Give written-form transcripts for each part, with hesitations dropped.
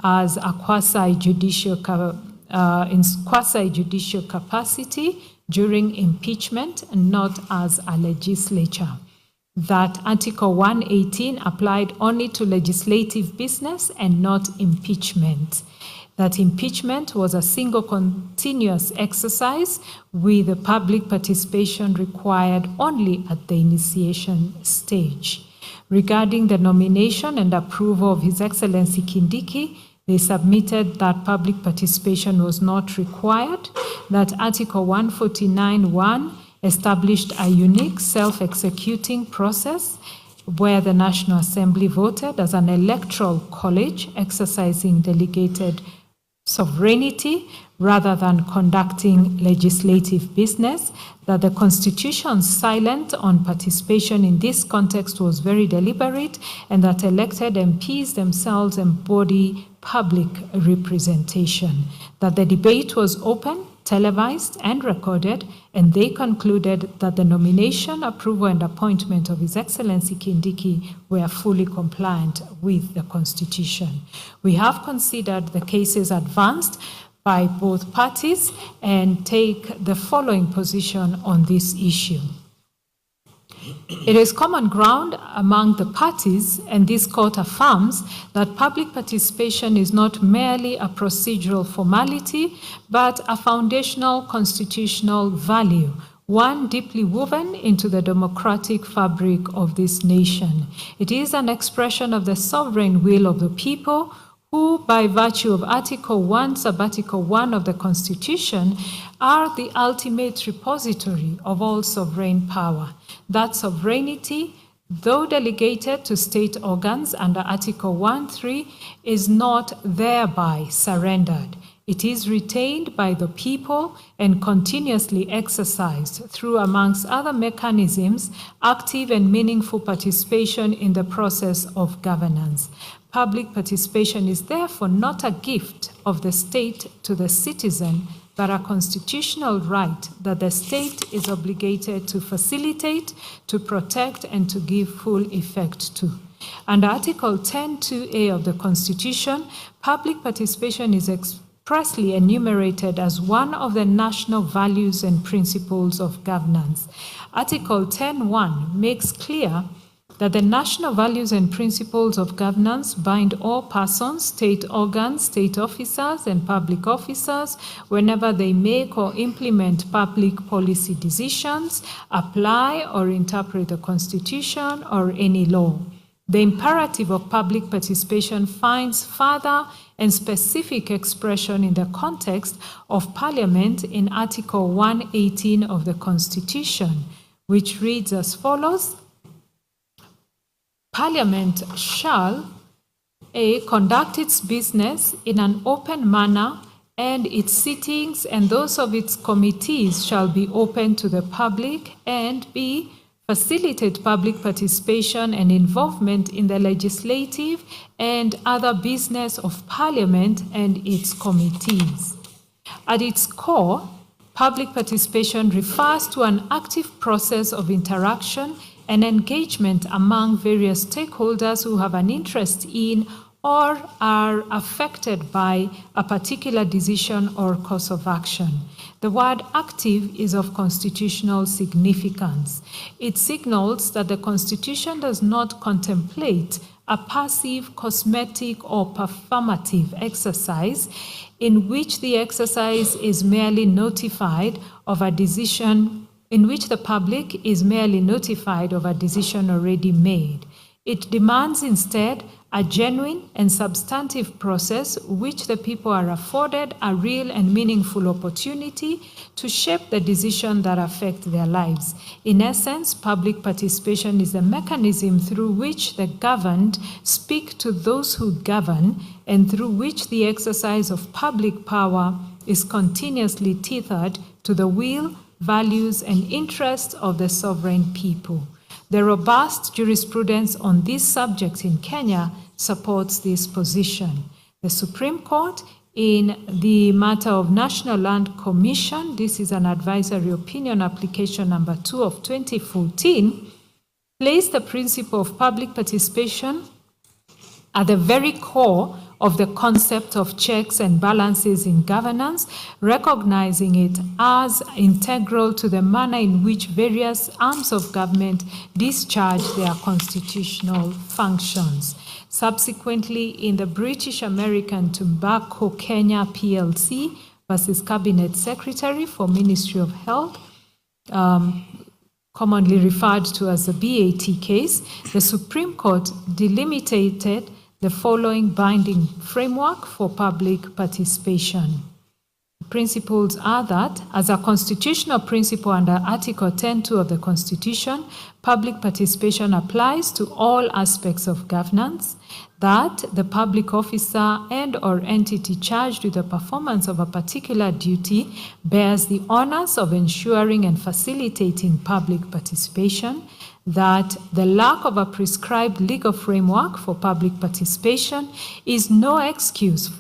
as a quasi-judicial capacity during impeachment, and not as a legislature. That Article 118 applied only to legislative business and not impeachment. That impeachment was a single continuous exercise with the public participation required only at the initiation stage. Regarding the nomination and approval of His Excellency Kindiki, they submitted that public participation was not required, that Article 149(1) established a unique self-executing process where the National Assembly voted as an electoral college exercising delegated sovereignty rather than conducting legislative business, that the Constitution's silence on participation in this context was very deliberate, and that elected MPs themselves embody public representation, that the debate was open, televised, and recorded, and they concluded that the nomination, approval, and appointment of His Excellency Kindiki were fully compliant with the Constitution. We have considered the cases advanced by both parties and take the following position on this issue. It is common ground among the parties, and this court affirms that public participation is not merely a procedural formality, but a foundational constitutional value, one deeply woven into the democratic fabric of this nation. It is an expression of the sovereign will of the people, who, by virtue of Article 1, Sub-Article 1 of the Constitution, are the ultimate repository of all sovereign power. That sovereignty, though delegated to state organs under Article 1(3), is not thereby surrendered. It is retained by the people and continuously exercised through, amongst other mechanisms, active and meaningful participation in the process of governance. Public participation is therefore not a gift of the state to the citizen, but a constitutional right that the state is obligated to facilitate, to protect, and to give full effect to. Under Article 10(2)(a) of the Constitution, public participation is expressly enumerated as one of the national values and principles of governance. Article 10(1) makes clear that the national values and principles of governance bind all persons, state organs, state officers, and public officers whenever they make or implement public policy decisions, apply or interpret the Constitution or any law. The imperative of public participation finds further and specific expression in the context of Parliament in Article 118 of the Constitution, which reads as follows: Parliament shall A. Conduct its business in an open manner, and its sittings and those of its committees shall be open to the public, and B. Facilitate public participation and involvement in the legislative and other business of Parliament and its committees. At its core, public participation refers to an active process of interaction and engagement among various stakeholders who have an interest in or are affected by a particular decision or course of action. The word active is of constitutional significance. It signals that the Constitution does not contemplate a passive, cosmetic, or performative exercise in which the exercise is merely notified of a decision in which the public is merely notified of a decision already made. It demands instead a genuine and substantive process which the people are afforded a real and meaningful opportunity to shape the decisions that affect their lives. In essence, public participation is a mechanism through which the governed speak to those who govern, and through which the exercise of public power is continuously tethered to the will, values, and interests of the sovereign people. The robust jurisprudence on this subject in Kenya supports this position. The Supreme Court, in the matter of National Land Commission, this is an advisory opinion application number 2 of 2014, placed the principle of public participation at the very core of the concept of checks and balances in governance, recognizing it as integral to the manner in which various arms of government discharge their constitutional functions. Subsequently, in the British American Tobacco Kenya PLC versus Cabinet Secretary for Ministry of Health, commonly referred to as the BAT case, the Supreme Court delimited the following binding framework for public participation. The principles are that, as a constitutional principle under Article 10(2) of the Constitution, public participation applies to all aspects of governance, that the public officer and or entity charged with the performance of a particular duty bears the honors of ensuring and facilitating public participation, that the lack of a prescribed legal framework for public participation is no excuse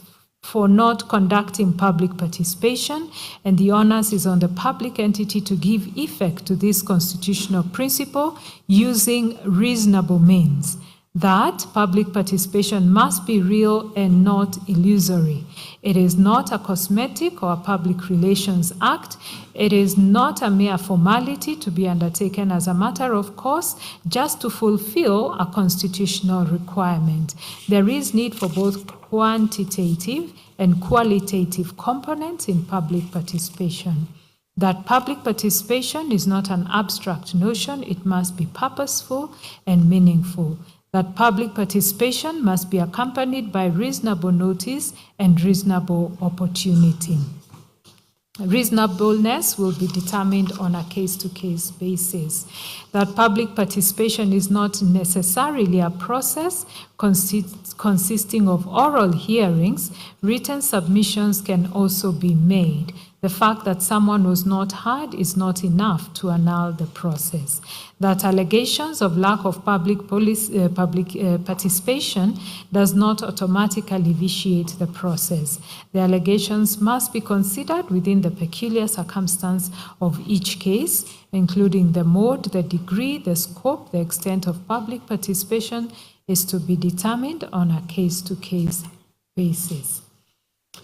for not conducting public participation, and the onus is on the public entity to give effect to this constitutional principle using reasonable means. That public participation must be real and not illusory. It is not a cosmetic or a public relations act. It is not a mere formality to be undertaken as a matter of course just to fulfill a constitutional requirement. There is need for both quantitative and qualitative components in public participation. That public participation is not an abstract notion, it must be purposeful and meaningful. That public participation must be accompanied by reasonable notice and reasonable opportunity. Reasonableness will be determined on a case-to-case basis. That public participation is not necessarily a process consisting of oral hearings. Written submissions can also be made. The fact that someone was not heard is not enough to annul the process. That allegations of lack of public participation does not automatically vitiate the process. The allegations must be considered within the peculiar circumstance of each case, including the mode, the degree, the scope, the extent of public participation is to be determined on a case-to-case basis.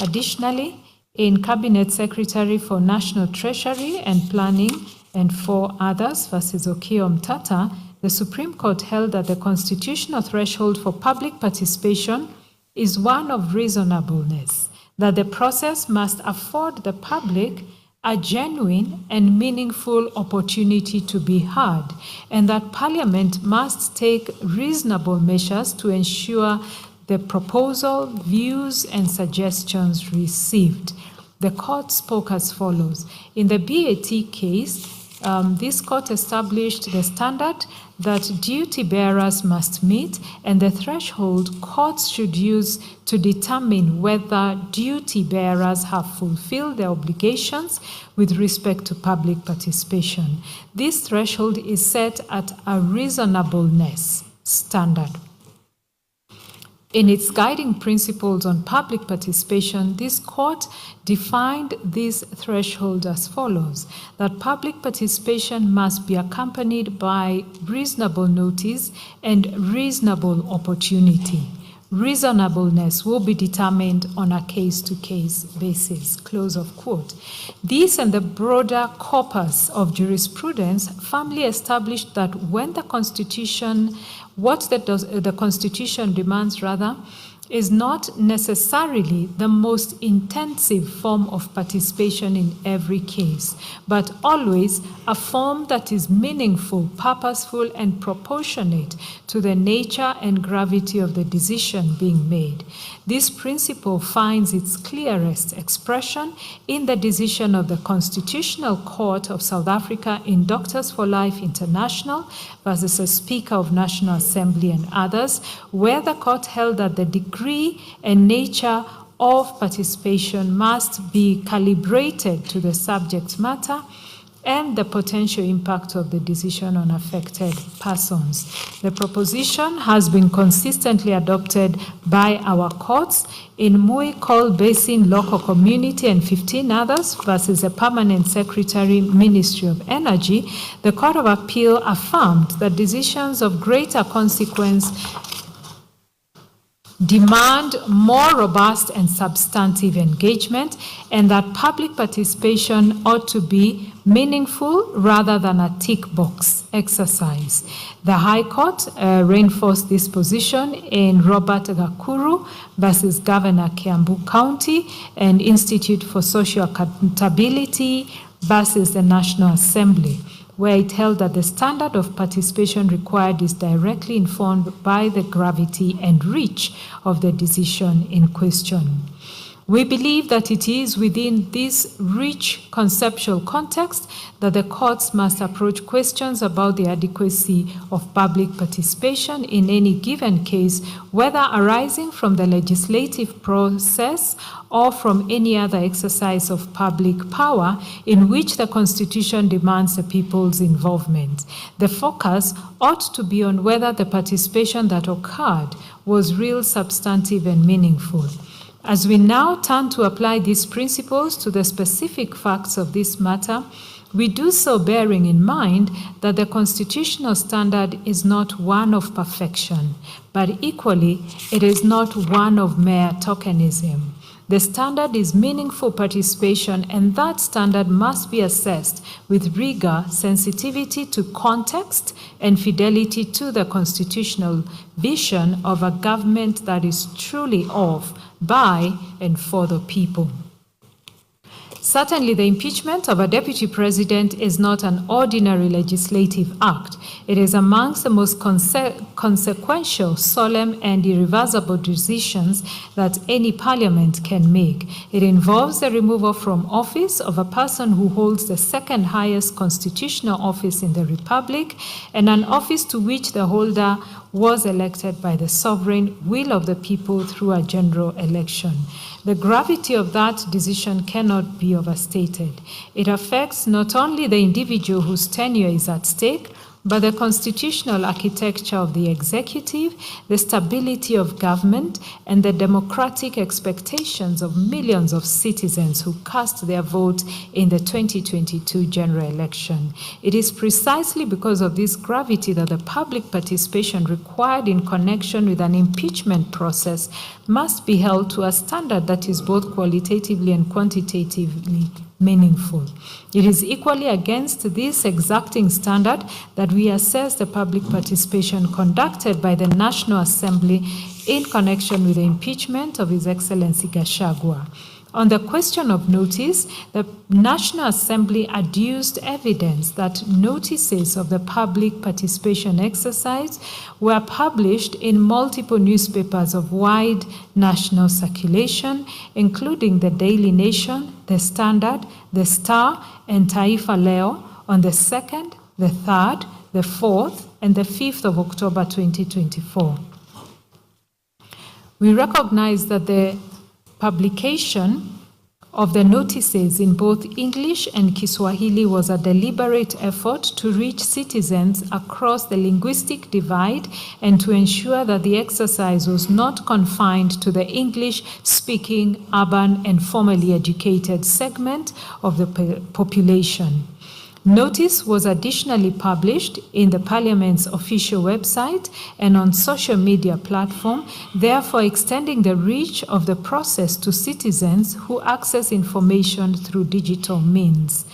Additionally, in Cabinet Secretary for National Treasury and Planning and 4 others versus Okiya Mtata, the Supreme Court held that the constitutional threshold for public participation is one of reasonableness, that the process must afford the public a genuine and meaningful opportunity to be heard, and that Parliament must take reasonable measures to ensure the proposal, views, and suggestions received. The court spoke as follows. In the BAT case, this court established the standard that duty bearers must meet and the threshold courts should use to determine whether duty bearers have fulfilled their obligations with respect to public participation. This threshold is set at a reasonableness standard. In its guiding principles on public participation, this court defined this threshold as follows: that public participation must be accompanied by reasonable notice and reasonable opportunity. Reasonableness will be determined on a case-to-case basis. Close of quote. This and the broader corpus of jurisprudence firmly established that when the Constitution the Constitution demands is not necessarily the most intensive form of participation in every case, but always a form that is meaningful, purposeful, and proportionate to the nature and gravity of the decision being made. This principle finds its clearest expression in the decision of the Constitutional Court of South Africa in Doctors for Life International versus the Speaker of National Assembly and others, where the court held that the degree and nature of participation must be calibrated to the subject matter and the potential impact of the decision on affected persons. The proposition has been consistently adopted by our courts in Mui Coal Basin Local Community and 15 others versus the Permanent Secretary, Ministry of Energy. The Court of Appeal affirmed that decisions of greater consequence demand more robust and substantive engagement, and that public participation ought to be meaningful rather than a tick box exercise. The High Court reinforced this position in Robert Gachagua versus Governor Kiambu County and Institute for Social Accountability versus the National Assembly, where it held that the standard of participation required is directly informed by the gravity and reach of the decision in question. We believe that it is within this rich conceptual context that the courts must approach questions about the adequacy of public participation in any given case, whether arising from the legislative process or from any other exercise of public power in which the Constitution demands the people's involvement. The focus ought to be on whether the participation that occurred was real, substantive, and meaningful. As we now turn to apply these principles to the specific facts of this matter, we do so bearing in mind that the constitutional standard is not one of perfection, but equally, it is not one of mere tokenism. The standard is meaningful participation, and that standard must be assessed with rigor, sensitivity to context, and fidelity to the constitutional vision of a government that is truly of, by, and for the people. Certainly, the impeachment of a deputy president is not an ordinary legislative act. It is amongst the most consequential, solemn, and irreversible decisions that any parliament can make. It involves the removal from office of a person who holds the second highest constitutional office in the Republic, and an office to which the holder was elected by the sovereign will of the people through a general election. The gravity of that decision cannot be overstated. It affects not only the individual whose tenure is at stake, but the constitutional architecture of the executive, the stability of government, and the democratic expectations of millions of citizens who cast their vote in the 2022 general election. It is precisely because of this gravity that the public participation required in connection with an impeachment process must be held to a standard that is both qualitatively and quantitatively meaningful. It is equally against this exacting standard that we assess the public participation conducted by the National Assembly in connection with the impeachment of His Excellency Gachagua. On the question of notice, the National Assembly adduced evidence that notices of the public participation exercise were published in multiple newspapers of wide national circulation, including the Daily Nation, the Standard, the Star, and Taifa Leo on the 2nd, the 3rd, the 4th, and the 5th of October 2024. We recognize that the publication of the notices in both English and Kiswahili was a deliberate effort to reach citizens across the linguistic divide and to ensure that the exercise was not confined to the English-speaking, urban, and formally educated segment of the population. Notice was additionally published in the Parliament's official website and on social media platform, therefore extending the reach of the process to citizens who access information through digital means.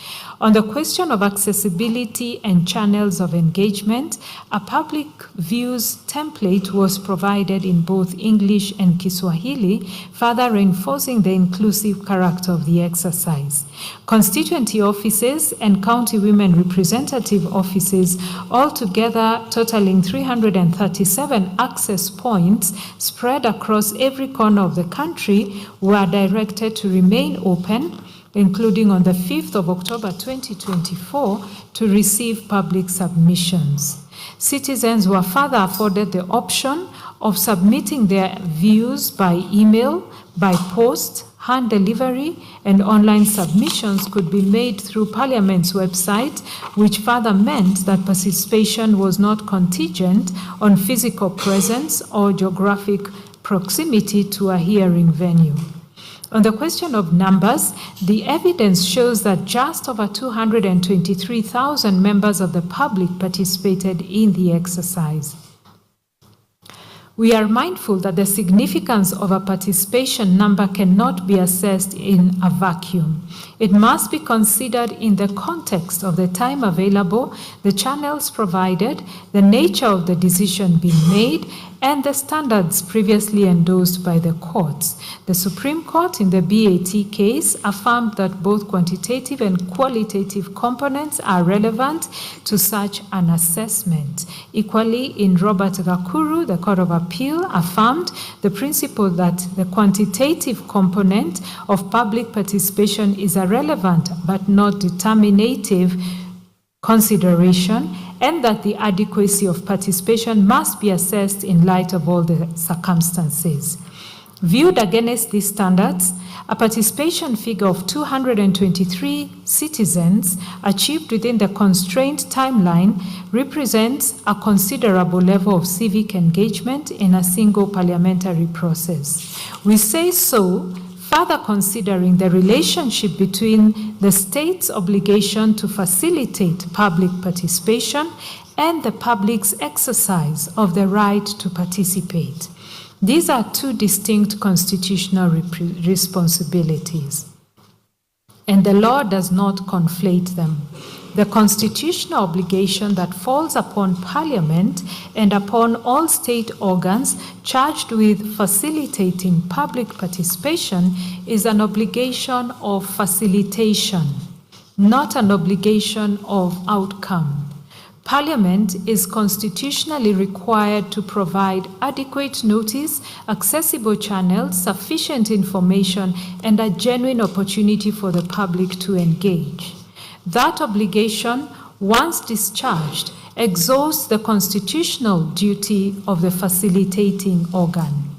On the question of accessibility and channels of engagement, a public views template was provided in both English and Kiswahili, further reinforcing the inclusive character of the exercise. Constituency offices and county women representative offices, altogether totaling 337 access points spread across every corner of the country, were directed to remain open, including on the 5th of October 2024, to receive public submissions. Citizens were further afforded the option of submitting their views by email, by post, hand delivery, and online submissions could be made through Parliament's website, which further meant that participation was not contingent on physical presence or geographic proximity to a hearing venue. On the question of numbers, the evidence shows that just over 223,000 members of the public participated in the exercise. We are mindful that the significance of a participation number cannot be assessed in a vacuum. It must be considered in the context of the time available, the channels provided, the nature of the decision being made, and the standards previously endorsed by the courts. The Supreme Court in the BAT case affirmed that both quantitative and qualitative components are relevant to such an assessment. Equally, in Robert Gachagua, the Court of Appeal affirmed the principle that the quantitative component of public participation is a relevant but not determinative consideration, and that the adequacy of participation must be assessed in light of all the circumstances. Viewed against these standards, a participation figure of 223 citizens achieved within the constrained timeline represents a considerable level of civic engagement in a single parliamentary process. We say so further considering the relationship between the state's obligation to facilitate public participation and the public's exercise of the right to participate. These are two distinct constitutional responsibilities, and the law does not conflate them. The constitutional obligation that falls upon Parliament and upon all state organs charged with facilitating public participation is an obligation of facilitation, not an obligation of outcome. Parliament is constitutionally required to provide adequate notice, accessible channels, sufficient information, and a genuine opportunity for the public to engage. That obligation, once discharged, exhausts the constitutional duty of the facilitating organ.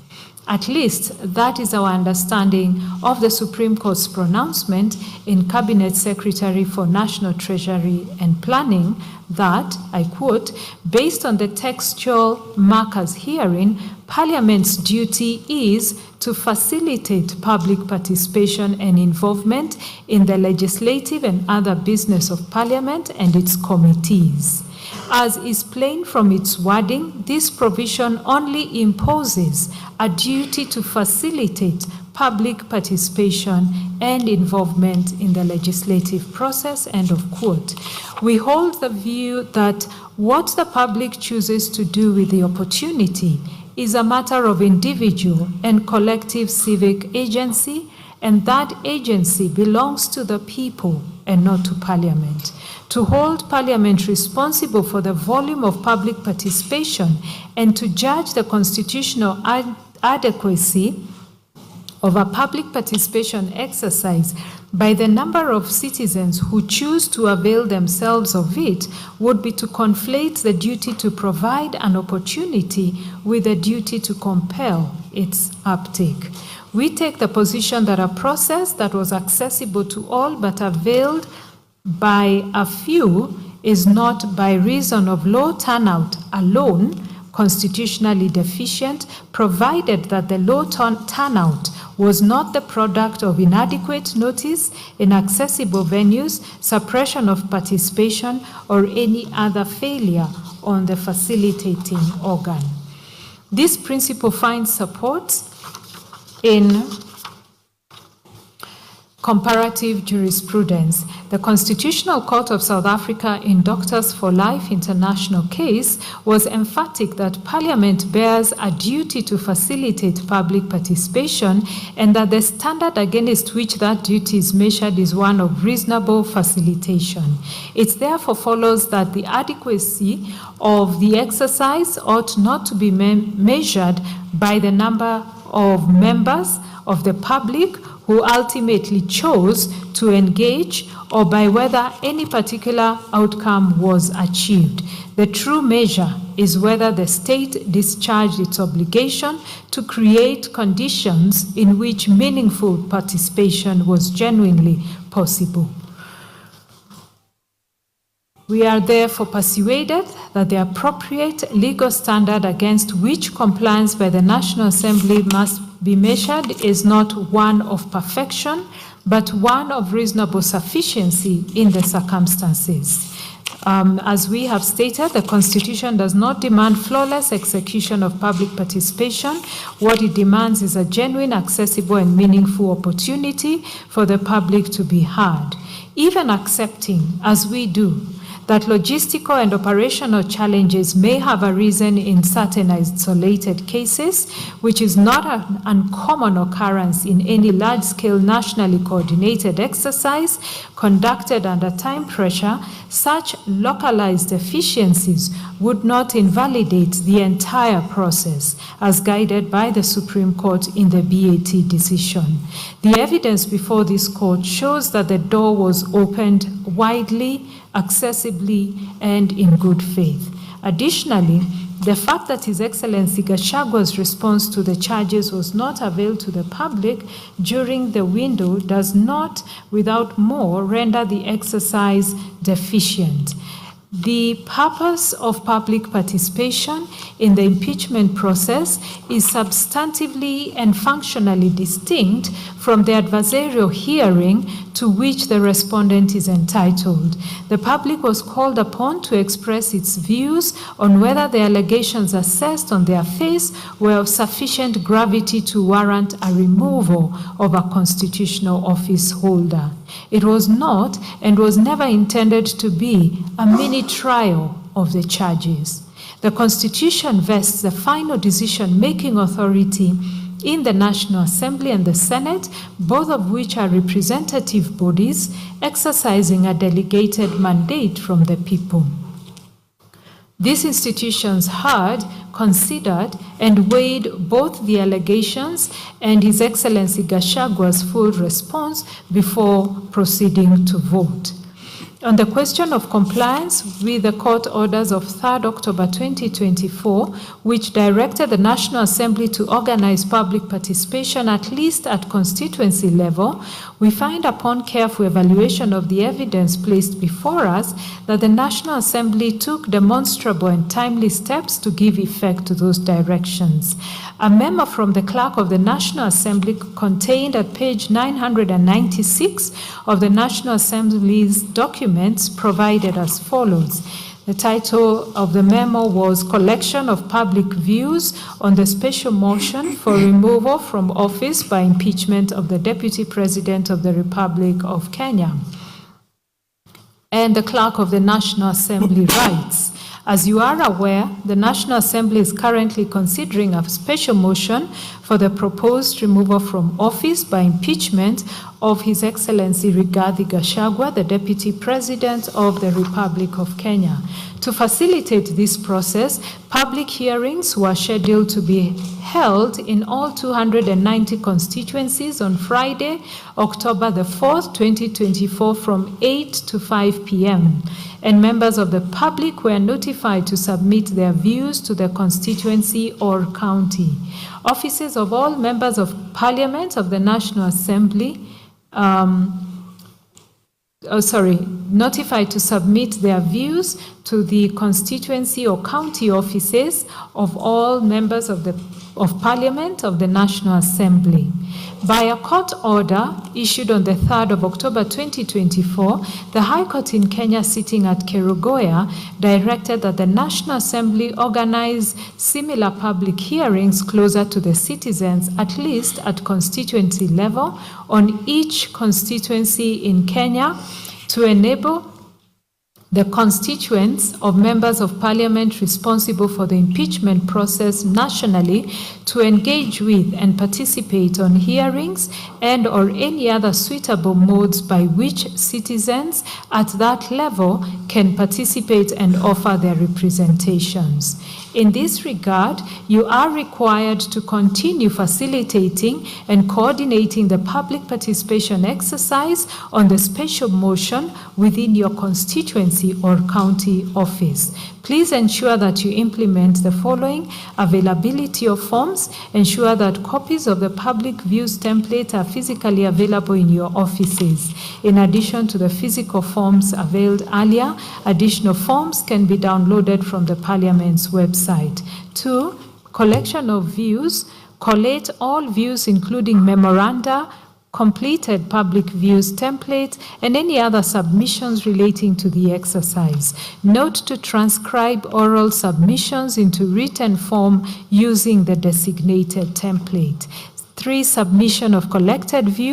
At least that is our understanding of the Supreme Court's pronouncement in Cabinet Secretary for National Treasury and Planning that, I quote, based on the textual markers herein, Parliament's duty is to facilitate public participation and involvement in the legislative and other business of Parliament and its committees. As is plain from its wording, this provision only imposes a duty to facilitate public participation and involvement in the legislative process, end of quote. We hold the view that what the public chooses to do with the opportunity is a matter of individual and collective civic agency, and that agency belongs to the people and not to Parliament. To hold Parliament responsible for the volume of public participation and to judge the constitutional adequacy of a public participation exercise by the number of citizens who choose to avail themselves of it would be to conflate the duty to provide an opportunity with the duty to compel its uptake. We take the position that a process that was accessible to all but availed by a few is not, by reason of low turnout alone, constitutionally deficient, provided that the low turnout was not the product of inadequate notice, inaccessible venues, suppression of participation, or any other failure on the facilitating organ. This principle finds support in comparative jurisprudence. The Constitutional Court of South Africa in Doctors for Life International case was emphatic that Parliament bears a duty to facilitate public participation and that the standard against which that duty is measured is one of reasonable facilitation. It therefore follows that the adequacy of the exercise ought not to be measured by the number of members of the public who ultimately chose to engage or by whether any particular outcome was achieved. The true measure is whether the state discharged its obligation to create conditions in which meaningful participation was genuinely possible. We are therefore persuaded that the appropriate legal standard against which compliance by the National Assembly must be measured is not one of perfection, but one of reasonable sufficiency in the circumstances. As we have stated, the Constitution does not demand flawless execution of public participation. What it demands is a genuine, accessible, and meaningful opportunity for the public to be heard. Even accepting, as we do, that logistical and operational challenges may have arisen in certain isolated cases, which is not an uncommon occurrence in any large-scale nationally coordinated exercise conducted under time pressure, such localized deficiencies would not invalidate the entire process, as guided by the Supreme Court in the BAT decision. The evidence before this court shows that the door was opened widely, accessibly, and in good faith. Additionally, the fact that His Excellency Gachagua's response to the charges was not availed to the public during the window does not, without more, render the exercise deficient. The purpose of public participation in the impeachment process is substantively and functionally distinct from the adversarial hearing to which the respondent is entitled. The public was called upon to express its views on whether the allegations assessed on their face were of sufficient gravity to warrant a removal of a constitutional office holder. It was not and was never intended to be a mini trial of the charges. The Constitution vests the final decision-making authority in the National Assembly and the Senate, both of which are representative bodies exercising a delegated mandate from the people. These institutions heard, considered, and weighed both the allegations and His Excellency Gachagua's full response before proceeding to vote. On the question of compliance with the court orders of 3rd October 2024, which directed the National Assembly to organize public participation at least at constituency level, we find upon careful evaluation of the evidence placed before us that the National Assembly took demonstrable and timely steps to give effect to those directions. A memo from the Clerk of the National Assembly contained at page 996 of the National Assembly's documents provided as follows. The title of the memo was Collection of Public Views on the Special Motion for Removal from Office by Impeachment of the Deputy President of the Republic of Kenya. And the Clerk of the National Assembly writes, as you are aware, the National Assembly is currently considering a special motion for the proposed removal from office by impeachment of His Excellency Rigathi Gachagua, the Deputy President of the Republic of Kenya. To facilitate this process, public hearings were scheduled to be held in all 290 constituencies on Friday, October the 4th, 2024 from 8 to 5 p.m. and members of the public were notified to submit their views to the constituency or county. Offices of all members of Parliament of the National Assembly notified to submit their views to the constituency or county offices of all members of Parliament of the National Assembly. By a court order issued on the 3rd of October 2024, the High Court in Kenya sitting at Kerugoya directed that the National Assembly organize similar public hearings closer to the citizens, at least at constituency level, on each constituency in Kenya to enable the constituents of members of Parliament responsible for the impeachment process nationally to engage with and participate on hearings and or any other suitable modes by which citizens at that level can participate and offer their representations. In this regard, you are required to continue facilitating and coordinating the public participation exercise on the special motion within your constituency or county office. Please ensure that you implement the following: availability of forms. Ensure that copies of the public views template are physically available in your offices. In addition to the physical forms availed earlier, additional forms can be downloaded from the Parliament's website. 2. Collection of views. Collate all views, including memoranda, completed public views templates, and any other submissions relating to the exercise. Note to transcribe oral submissions into written form using the designated template. 3. Submission of collected views